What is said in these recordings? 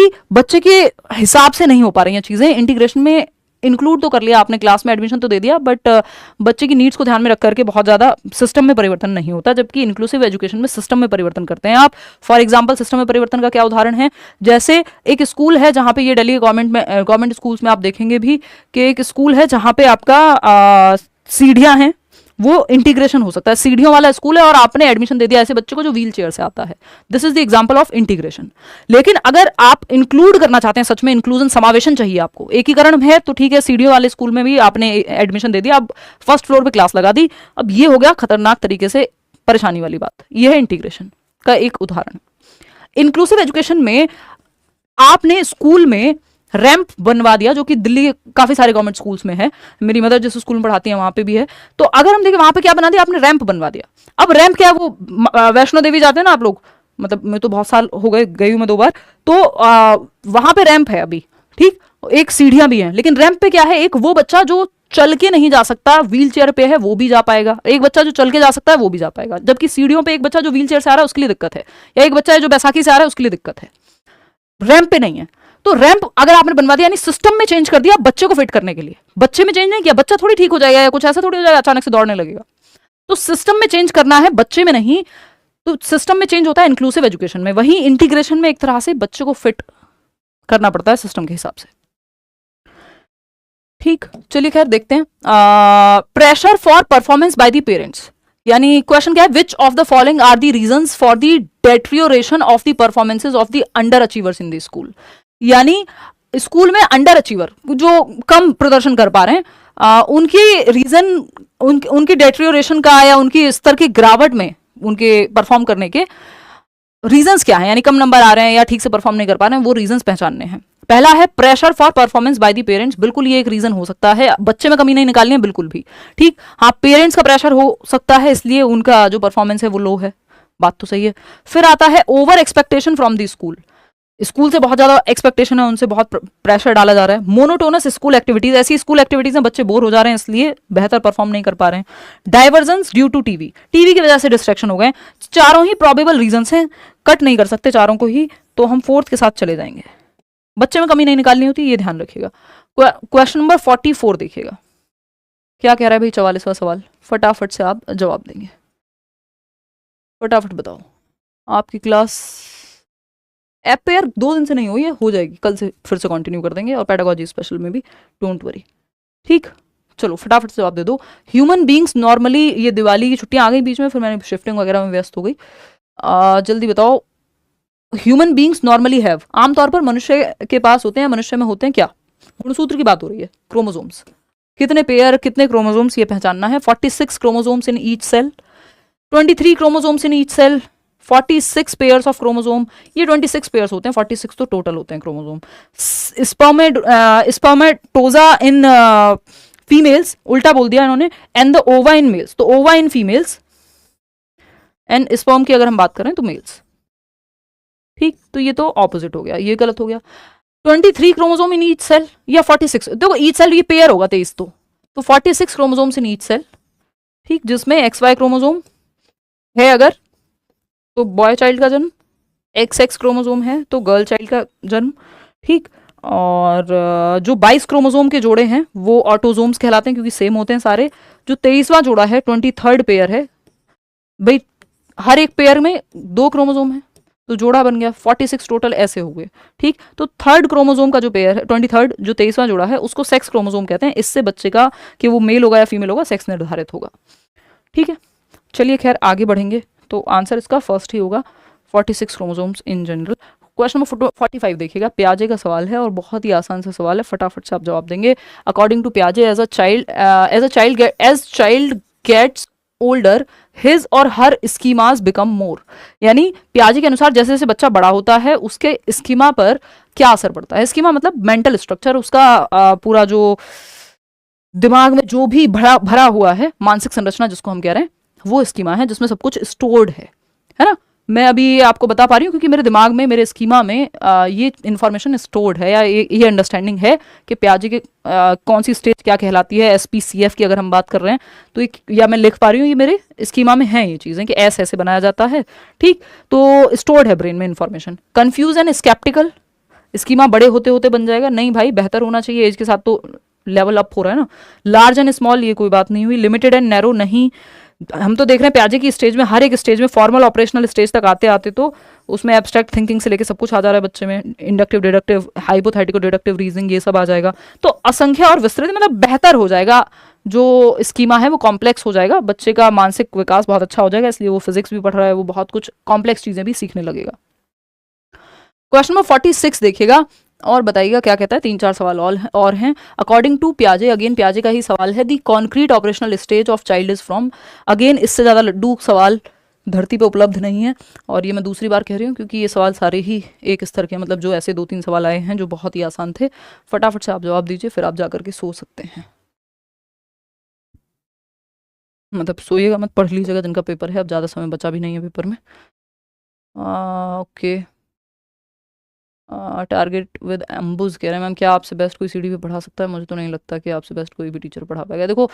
क्योंकि बच्चे के हिसाब से नहीं हो पा रही हैं चीजें। इंटीग्रेशन में इंक्लूड तो कर लिया आपने, क्लास में एडमिशन तो दे दिया, बट बच्चे की नीड्स को ध्यान में रख करके बहुत ज़्यादा सिस्टम में परिवर्तन नहीं होता, जबकि इंक्लूसिव एजुकेशन में सिस्टम में परिवर्तन करते हैं आप। फॉर एग्जांपल सिस्टम में परिवर्तन का क्या उदाहरण है, जैसे एक स्कूल है जहाँ पे ये दिल्ली गवर्नमेंट स्कूल्स में आप देखेंगे भी कि एक स्कूल है जहाँ पे आपका सीढ़ियाँ हैं, वो इंटीग्रेशन हो सकता है। सीढ़ियों वाला स्कूल है और आपने एडमिशन दे दिया ऐसे बच्चे को जो व्हील चेयर से आता है, this is the example of integration. लेकिन अगर आप इंक्लूड करना चाहते हैं, सच में इंक्लूजन, समावेशन चाहिए आपको, एकीकरण है तो ठीक है, सीढ़ियों वाले स्कूल में भी आपने एडमिशन दे दिया, अब फर्स्ट फ्लोर पे क्लास लगा दी, अब ये हो गया खतरनाक तरीके से परेशानी वाली बात। यह है इंटीग्रेशन का एक उदाहरण। इंक्लूसिव एजुकेशन में आपने स्कूल में रैंप बनवा दिया, जो कि दिल्ली के काफी सारे गवर्नमेंट स्कूल्स में है, मेरी मदर जिस स्कूल में पढ़ाती है वहां पे भी है। तो अगर हम देखें वहां पे क्या बना दिया आपने, रैंप बनवा दिया। अब रैंप क्या है, वो वैष्णो देवी जाते हैं ना आप लोग, मतलब मैं तो बहुत साल हो गए, गई हूं मैं 2 बार, तो वहां पे रैंप है अभी, ठीक, एक सीढ़ियां भी हैं, लेकिन रैंप पे क्या है, एक वो बच्चा जो चल के नहीं जा सकता, व्हील चेयर पे है, वो भी जा पाएगा, एक बच्चा जो चल के जा सकता है वो भी जा पाएगा। जबकि सीढ़ियों पे एक बच्चा जो व्हील चेयर से आ रहा है उसके लिए दिक्कत है, या एक बच्चा है जो बैसाखी से आ रहा है उसके लिए दिक्कत है, रैंप पे नहीं है। तो रैंप अगर आपने बनवा दिया, यानी सिस्टम में चेंज कर दिया बच्चे को फिट करने के लिए, बच्चे में चेंज नहीं किया, बच्चा थोड़ी ठीक हो जाएगा या कुछ ऐसा थोड़ी हो जाएगा अचानक से दौड़ने लगेगा। तो सिस्टम में चेंज करना है, बच्चे में नहीं। तो सिस्टम में चेंज होता है इंक्लूसिव एजुकेशन में, वहीं इंटीग्रेशन में एक तरह से बच्चे को फिट करना पड़ता है सिस्टम के हिसाब से। ठीक, चलिए खैर देखते हैं। Pressure for performance by the parents, यानी क्वेश्चन क्या है, which of the following are the reasons for the deterioration of the performances of the under achievers in the school. यानी स्कूल में अंडर अचीवर जो कम प्रदर्शन कर पा रहे हैं, उनकी रीजन, उनकी डेट्रियोरेशन का या उनकी स्तर की गिरावट में उनके परफॉर्म करने के रीजंस क्या है, यानी कम नंबर आ रहे हैं या ठीक से परफॉर्म नहीं कर पा रहे हैं, वो रीजंस पहचानने हैं। पहला है pressure for performance by the parents, बिल्कुल ये एक रीजन हो सकता है, बच्चे में कमी नहीं निकालनी है बिल्कुल भी, ठीक, हाँ पेरेंट्स का प्रेशर हो सकता है इसलिए उनका जो परफॉर्मेंस है वो लो है, बात तो सही है। फिर आता है over expectation from the school, school से बहुत ज्यादा एक्सपेक्टेशन है, उनसे बहुत प्रेशर डाला जा रहा है। मोनोटोनस स्कूल एक्टिविटीज, ऐसी स्कूल एक्टिविटीज में बच्चे बोर हो जा रहे हैं इसलिए बेहतर परफॉर्म नहीं कर पा रहे हैं। Divergence due to TV, TV की वजह से डिस्ट्रैक्शन हो गए। चारों ही प्रोबेबल रीजंस हैं, कट नहीं कर सकते चारों को ही, तो हम फोर्थ के साथ चले जाएंगे। बच्चे में कमी नहीं निकालनी होती, ये ध्यान रखिएगा। क्वेश्चन नंबर 44 देखिएगा, क्या कह रहा है भाई, 44वां सवाल, फटाफट से आप जवाब देंगे, फटाफट बताओ। आपकी क्लास ऐप पे यार 2 दिन से नहीं हुई है, हो जाएगी, कल से फिर से कंटिन्यू कर देंगे, और पेडागोजी स्पेशल में भी, डोंट वरी, ठीक। चलो फटाफट से जवाब दे दो। ह्यूमन बींग्स नॉर्मली, ये दिवाली की छुट्टियां आ गई बीच में, फिर मैंने शिफ्टिंग वगैरह में व्यस्त हो गई, जल्दी बताओ। ह्यूमन बींग्स नॉर्मली हैव, आमतौर पर मनुष्य के पास होते हैं, मनुष्य में होते हैं क्या, गुणसूत्र की बात हो रही है, क्रोमोसोम्स, कितने पेयर, कितने क्रोमोसोम्स, ये पहचानना है। 46 chromosomes in each cell, 23 chromosomes in each cell, 46 pairs of chromosome, ये 26 पेयर्स होते हैं, 46 तो टोटल होते हैं क्रोमोसोम। स्पर्मेटोजा इन फीमेल्स, उल्टा बोल दिया इन्होंने, एंड द ओवा इन मेल्स, तो ओवा इन फीमेल्स एंड स्पर्म की अगर हम बात करें तो मेल्स, ठीक, तो ये तो ऑपोजिट हो गया, ये गलत हो गया। 23 क्रोमोसोम इन ईच सेल या 46, देखो ईच सेल ये पेयर होगा 23, तो 46 क्रोमोसोम्स इन ईच सेल, ठीक, जिसमें XY क्रोमोसोम है अगर तो बॉय चाइल्ड का जन्म, XX क्रोमोसोम है तो गर्ल चाइल्ड का जन्म, ठीक, और जो 22 क्रोमोसोम के जोड़े हैं वो ऑटोजोम्स कहलाते हैं क्योंकि सेम होते हैं सारे। जो 23वां जोड़ा है 23rd पेयर है भाई, हर एक पेयर में 2 क्रोमोसोम है तो जोड़ा बन गया, 46 टोटल ऐसे हो गए, ठीक। तो 3rd क्रोमोसोम का जो पेयर है 23rd, जो 23वां जोड़ा है उसको सेक्स क्रोमोसोम कहते हैं, इससे बच्चे का कि वो मेल होगा या फीमेल होगा सेक्स निर्धारित होगा, ठीक है। चलिए खैर आगे बढ़ेंगे, तो आंसर इसका फर्स्ट ही होगा, 46 chromosomes in general. Question number 45 देखिएगा, प्याजे का सवाल है और बहुत ही आसान सा सवाल है, फटाफट से आप जवाब देंगे। अकॉर्डिंग टू प्याजे, as child gets older, his और हर स्कीमास बिकम मोर, यानी प्याजे के अनुसार जैसे जैसे बच्चा बड़ा होता है उसके स्कीमा पर क्या असर पड़ता है। स्कीमा मतलब मेंटल स्ट्रक्चर, उसका पूरा जो दिमाग में जो भी भरा हुआ है, मानसिक संरचना जिसको हम कह रहे हैं, वो स्कीमा है जिसमें सब कुछ स्टोर्ड है ना। मैं अभी आपको बता पा रही हूँ क्योंकि मेरे दिमाग में, मेरे स्कीमा में ये इन्फॉर्मेशन स्टोर्ड है, या ये अंडरस्टैंडिंग है कि प्याजे के कौन सी स्टेज क्या कहलाती है। SPCF की अगर हम बात कर रहे हैं तो या मैं लिख पा रही हूँ, ये मेरे स्कीमा में है ये चीज़ें कि ऐसे बनाया जाता है, ठीक, तो स्टोर्ड है ब्रेन में information. Confuse and sceptical, schema बड़े होते होते बन जाएगा, नहीं भाई, बेहतर होना चाहिए एज के साथ, तो लेवल अप हो रहा है ना। लार्ज एंड स्मॉल ये कोई बात नहीं हुई, लिमिटेड एंड नैरो नहीं। हम तो देख रहे हैं प्याजे की स्टेज में, हर एक स्टेज में, फॉर्मल ऑपरेशनल स्टेज तक आते आते तो उसमें एब्स्ट्रैक्ट थिंकिंग से लेके सब कुछ आ जा रहा है बच्चे में, inductive deductive hypothetical deductive reasoning ये सब आ जाएगा। तो असंख्य और विस्तृत मतलब बेहतर हो जाएगा, जो स्कीमा है वो कॉम्प्लेक्स हो जाएगा, बच्चे का मानसिक विकास बहुत अच्छा हो जाएगा, इसलिए वो फिजिक्स भी पढ़ रहा है, वो बहुत कुछ कॉम्प्लेक्स चीजें भी सीखने लगेगा। क्वेश्चन नंबर 46 देखिएगा और बताइएगा क्या कहता है। 3-4 सवाल और हैं। अकॉर्डिंग टू प्याजे, अगेन प्याजे का ही सवाल है, दी concrete operational stage of child is from, again इससे ज़्यादा लड्डू सवाल धरती पे उपलब्ध नहीं है, और ये मैं दूसरी बार कह रही हूँ क्योंकि ये सवाल सारे ही एक स्तर के, मतलब जो ऐसे 2-3 सवाल आए हैं जो बहुत ही आसान थे। फटाफट से आप जवाब दीजिए, फिर आप जाकर के सो सकते हैं, मतलब सोइएगा मत, पढ़ लीजिएगा जिनका पेपर है, अब ज़्यादा समय बचा भी नहीं है पेपर में। ओके, टारगेट विद एम्बुज कह रहे हैं मैम, क्या आपसे बेस्ट कोई सीडी पे पढ़ा सकता है? मुझे तो नहीं लगता कि आपसे बेस्ट कोई भी टीचर पढ़ा पाएगा। देखो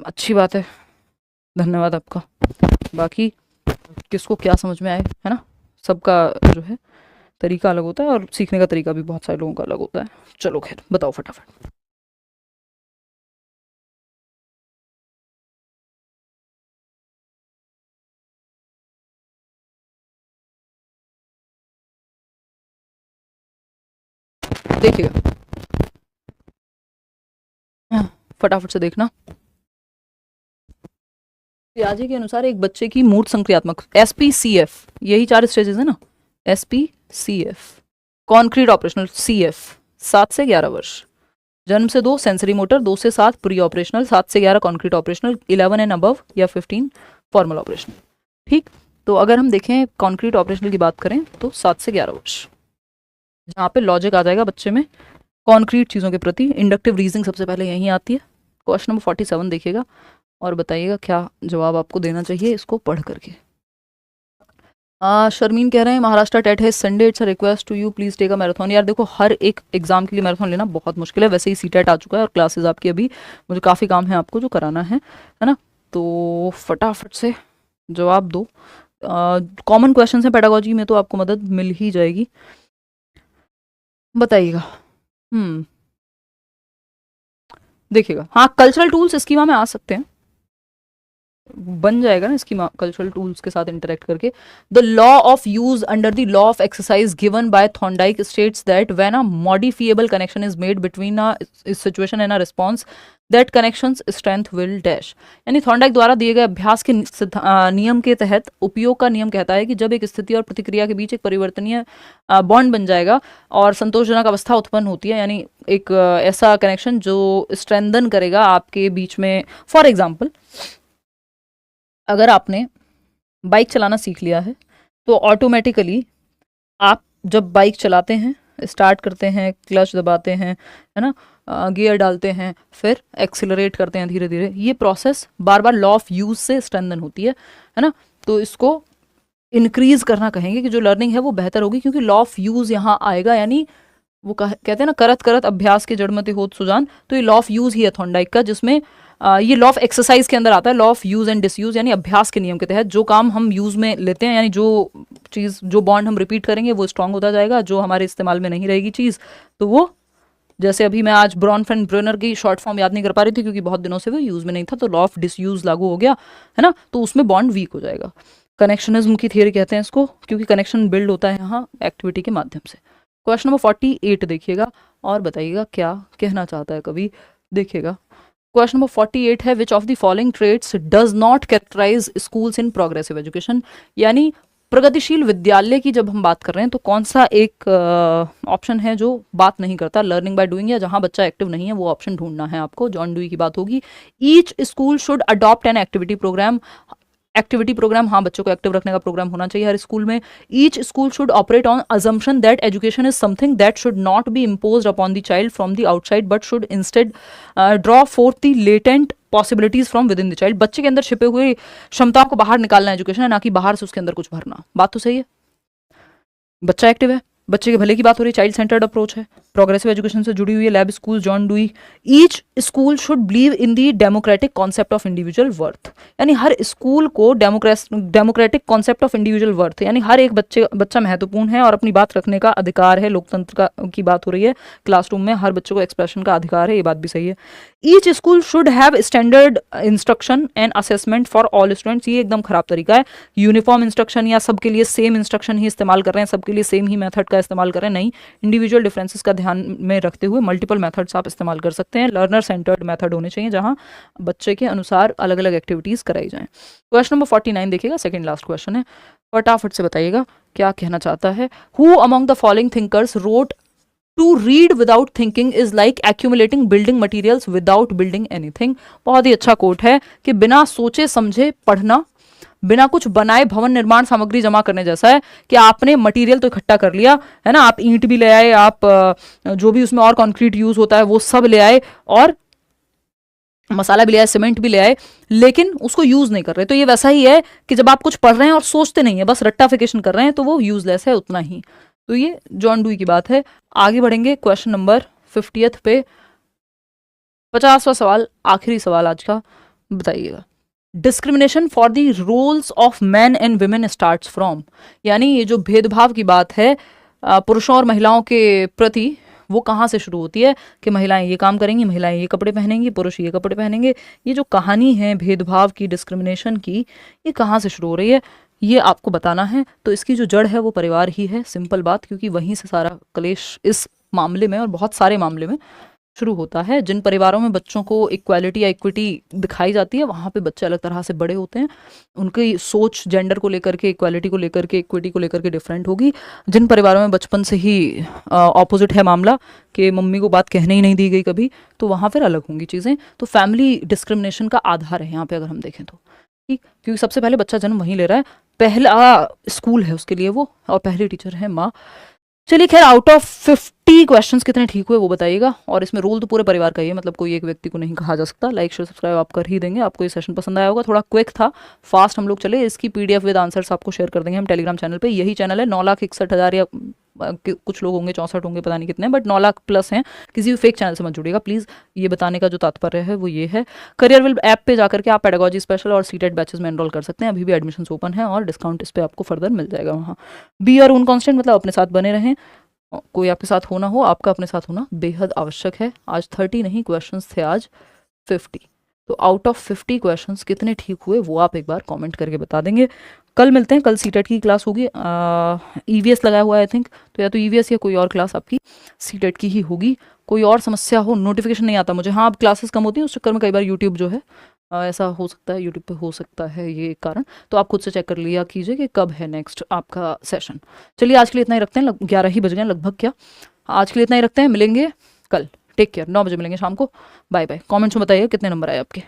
अच्छी बात है, धन्यवाद आपका। बाकी किसको क्या समझ में आए, है ना, सबका जो है तरीका अलग होता है, और सीखने का तरीका भी बहुत सारे लोगों का अलग होता है। चलो खैर, बताओ फटाफट। देखिएगा, फटाफट से देखना। पियाजे के अनुसार एक बच्चे की मूड संक्रियात्मक SPCF, यही 4 स्टेजेस है ना, SPCF, कॉन्क्रीट ऑपरेशनल CF 7 से 11 वर्ष, जन्म से 2 सेंसरी मोटर, 2 से 7 प्री ऑपरेशनल, 7 से 11 कॉन्क्रीट ऑपरेशनल, 11 एंड अबव या 15 फॉर्मल ऑपरेशनल। ठीक, तो अगर हम देखें कॉन्क्रीट ऑपरेशनल की बात करें तो 7 से 11 वर्ष, जहाँ पे लॉजिक आ जाएगा बच्चे में कॉन्क्रीट चीज़ों के प्रति, इंडक्टिव रीजनिंग सबसे पहले यहीं आती है। क्वेश्चन नंबर 47 देखिएगा और बताइएगा क्या जवाब आपको देना चाहिए इसको पढ़ करके। शर्मीन कह रहे हैं महाराष्ट्र टेट है Sunday, it's a request to you please take a marathon. यार देखो, हर एक एग्जाम के लिए मैराथन लेना बहुत मुश्किल है, वैसे ही सीटेट आ चुका है और क्लासेस आपकी अभी, मुझे काफ़ी काम है आपको जो कराना है ना, तो फटाफट से जवाब दो। कॉमन क्वेश्चन है पेडागोजी में, तो आपको मदद मिल ही जाएगी, बताइएगा। देखिएगा, हाँ कल्चरल टूल्स स्कीमा में आ सकते हैं, बन जाएगा ना इसकी कल्चरल टूल्स के साथ इंटरेक्ट करके। The law of use under the law of exercise given by Thorndike states that when a modifiable connection is made between a situation and a response that connections strength will dash. यानी Thorndike द्वारा दिए गए अभ्यास के नियम के तहत उपयोग का नियम कहता है कि जब एक स्थिति और प्रतिक्रिया के बीच एक परिवर्तनीय बॉन्ड बन जाएगा और संतोषजनक अवस्था उत्पन्न होती है, यानी एक ऐसा कनेक्शन जो स्ट्रेंथन करेगा आपके बीच में। फॉर एग्जाम्पल, अगर आपने बाइक चलाना सीख लिया है तो ऑटोमेटिकली आप जब बाइक चलाते हैं, स्टार्ट करते हैं, क्लच दबाते हैं, है ना, गियर डालते हैं, फिर एक्सिलरेट करते हैं धीरे धीरे, ये process bar bar law of use से स्ट्रेंथन होती है ना। तो इसको इंक्रीज करना कहेंगे कि जो लर्निंग है वो बेहतर होगी, क्योंकि लॉ ऑफ यूज यहाँ आएगा, यानी वो कहते हैं ना, करत करत अभ्यास के जड़मते होत सुजान, तो ये लॉ ऑफ यूज ही है थॉर्नडाइक का, जिसमें ये लॉ ऑफ एक्सरसाइज के अंदर आता है, law of use and disuse, यानी अभ्यास के नियम के तहत जो काम हम यूज में लेते हैं, यानी जो चीज़, जो बॉन्ड हम रिपीट करेंगे वो स्ट्रांग होता जाएगा, जो हमारे इस्तेमाल में नहीं रहेगी चीज़ तो वो, जैसे अभी मैं आज ब्रॉनफेन ब्रेनर की शॉर्ट फॉर्म याद नहीं कर पा रही थी क्योंकि बहुत दिनों से वो यूज में नहीं था, तो लॉ ऑफ डिसयूज लागू हो गया, है ना, तो उसमें बॉन्ड वीक हो जाएगा। कनेक्शनिज्म की थियरी कहते हैं इसको, क्योंकि कनेक्शन बिल्ड होता है यहाँ एक्टिविटी के माध्यम से। क्वेश्चन नंबर 48 देखिएगा और बताइएगा क्या कहना चाहता है कवि। देखिएगा, क्वेश्चन नंबर 48 है, which of the following traits does not characterise schools in progressive education, यानी प्रगतिशील विद्यालय की जब हम बात कर रहे हैं तो कौन सा एक ऑप्शन है जो बात नहीं करता लर्निंग बाय डूइंग, या जहां बच्चा एक्टिव नहीं है वो ऑप्शन ढूंढना है आपको। जॉन डुई की बात होगी। Each school should adopt an activity programme, activity programme, हाँ बच्चों को एक्टिव रखने का प्रोग्राम होना चाहिए हर स्कूल में। Each school should operate on assumption that education is something that should not be imposed upon the child from the outside but should instead draw forth the latent possibilities from within the child. बच्चे के अंदर छिपे हुए क्षमताओं को बाहर निकालना education है, ना कि बाहर से उसके अंदर कुछ भरना। बात तो सही है, बच्चा एक्टिव है, बच्चे के भले की बात हो रही है, चाइल्ड सेंटर्ड अप्रोच है, प्रोग्रेसिव एजुकेशन से जुड़ी हुई है, lab school, John dewy. Each school should believe in the democratic concept of individual worth, यानी हर स्कूल को democratic concept of individual worth, यानी हर एक बच्चा महत्वपूर्ण है और अपनी बात रखने का अधिकार है। लोकतंत्र की बात हो रही है, क्लासरूम में हर बच्चे को एक्सप्रेशन का अधिकार है, ये बात भी सही है। Each school should have standard instruction and assessment for all students, ये एकदम खराब तरीका है। यूनिफॉर्म इंस्ट्रक्शन या सबके लिए सेम इंस्ट्रक्शन ही इस्तेमाल कर रहे हैं, सबके लिए सेम ही मेथड का इस्तेमाल कर रहे हैं, नहीं। इंडिविजुअल डिफरेंसेस का ध्यान में रखते हुए मल्टीपल मेथड्स आप इस्तेमाल कर सकते हैं। लर्नर सेंटर्ड मेथड होने चाहिए जहां बच्चे के अनुसार अलग अलग एक्टिविटीज कराई जाएं। क्वेश्चन नंबर 49 देखिएगा, सेकंड लास्ट क्वेश्चन है, फटाफट से बताइएगा क्या कहना चाहता है। Who among the following thinkers wrote to read without thinking is like accumulating building materials without building anything. बहुत ही अच्छा कोट है कि बिना सोचे समझे पढ़ना, बिना कुछ बनाए भवन निर्माण सामग्री जमा करने जैसा है कि आपने मटेरियल तो इकट्ठा कर लिया है ना, आप ईंट भी ले आए, आप जो भी उसमें और कंक्रीट यूज होता है वो सब ले आए, और मसाला भी ले आए, सीमेंट भी ले आए, लेकिन उसको यूज नहीं कर रहे। तो ये वैसा ही है कि जब आप कुछ पढ़ रहे हैं और सोचते नहीं है, बस रट्टाफिकेशन कर रहे हैं, तो वो यूजलेस है, उतना ही। तो ये जॉन डुई की बात है। आगे बढ़ेंगे क्वेश्चन नंबर 50 पे, 50वां सवाल, आखिरी सवाल आज का, बताइएगा। Discrimination for the roles of man and women starts from, यानी ये जो भेदभाव की बात है पुरुषों और महिलाओं के प्रति, वो कहाँ से शुरू होती है कि महिलाएं ये काम करेंगी, महिलाएं ये कपड़े पहनेंगी, पुरुष ये कपड़े पहनेंगे। ये जो कहानी है भेदभाव की, डिस्क्रिमिनेशन की, ये कहाँ से शुरू हो रही है, ये आपको बताना है। तो इसकी जो जड़ है वो परिवार ही है, सिंपल बात, क्योंकि वहीं से सारा क्लेश इस मामले में और बहुत सारे मामले में शुरू होता है। जिन परिवारों में बच्चों को इक्वालिटी या इक्विटी दिखाई जाती है, वहाँ पे बच्चे अलग तरह से बड़े होते हैं, उनकी सोच जेंडर को लेकर के, इक्वालिटी को लेकर के, इक्विटी को लेकर के डिफरेंट होगी। जिन परिवारों में बचपन से ही ऑपोजिट है मामला कि मम्मी को बात कहने ही नहीं दी गई कभी, तो वहाँ फिर अलग होंगी चीज़ें। तो फैमिली डिस्क्रिमिनेशन का आधार है यहाँ पे अगर हम देखें तो, ठीक, क्योंकि सबसे पहले बच्चा जन्म वहीं ले रहा है, पहला स्कूल है उसके लिए वो, और पहली टीचर है माँ। चलिए खैर, आउट ऑफ 50 क्वेश्चंस कितने ठीक हुए वो बताइएगा, और इसमें रोल तो पूरे परिवार का ही है, मतलब कोई एक व्यक्ति को नहीं कहा जा सकता। लाइक शेयर सब्सक्राइब आप कर ही देंगे। आपको ये सेशन पसंद आया होगा, थोड़ा क्विक था, फास्ट हम लोग चले। इसकी PDF विद आंसर्स आपको शेयर कर देंगे हम टेलीग्राम चैनल पे। यही चैनल है, 9,61,000 या कुछ लोग होंगे 64 होंगे, पता नहीं कितने, बट 9 लाख प्लस हैं। किसी भी फेक चैनल से मत जुड़िएगा प्लीज़, ये बताने का जो तात्पर्य है वो ये है। करियर विल ऐप पे जाकर के आप पेडागोजी स्पेशल और सीटेट बैचेस में एनरोल कर सकते हैं, अभी भी एडमिशन्स ओपन है और डिस्काउंट इस पर आपको फर्दर मिल जाएगा वहाँ। बी योर ओन कांस्टेंट, मतलब अपने साथ बने रहें, कोई आपके साथ होना हो, आपका अपने साथ होना बेहद आवश्यक है। आज 30 नहीं क्वेश्चंस थे, आज 50। तो आउट ऑफ 50 क्वेश्चंस कितने ठीक हुए वो आप एक बार कमेंट करके बता देंगे। कल मिलते हैं, कल सीटेट की क्लास होगी, EVS लगाया हुआ है आई थिंक, तो या तो EVS या कोई और क्लास आपकी सीटेट की ही होगी। कोई और समस्या हो, नोटिफिकेशन नहीं आता मुझे, हाँ अब क्लासेस कम होती हैं, उस चक्कर में कई बार यूट्यूब जो है ऐसा हो सकता है, यूट्यूब पे हो सकता है ये कारण, तो आप खुद से चेक कर लिया कीजिए कि कब है नेक्स्ट आपका सेशन। चलिए आज के लिए इतना ही रखते हैं, 11 ही बज गए लगभग, क्या आज के लिए इतना ही रखते हैं, मिलेंगे कल। टेक केयर, 9 बजे मिलेंगे शाम को, बाय बाय। कमेंट्स में बताइए कितने नंबर आए आपके।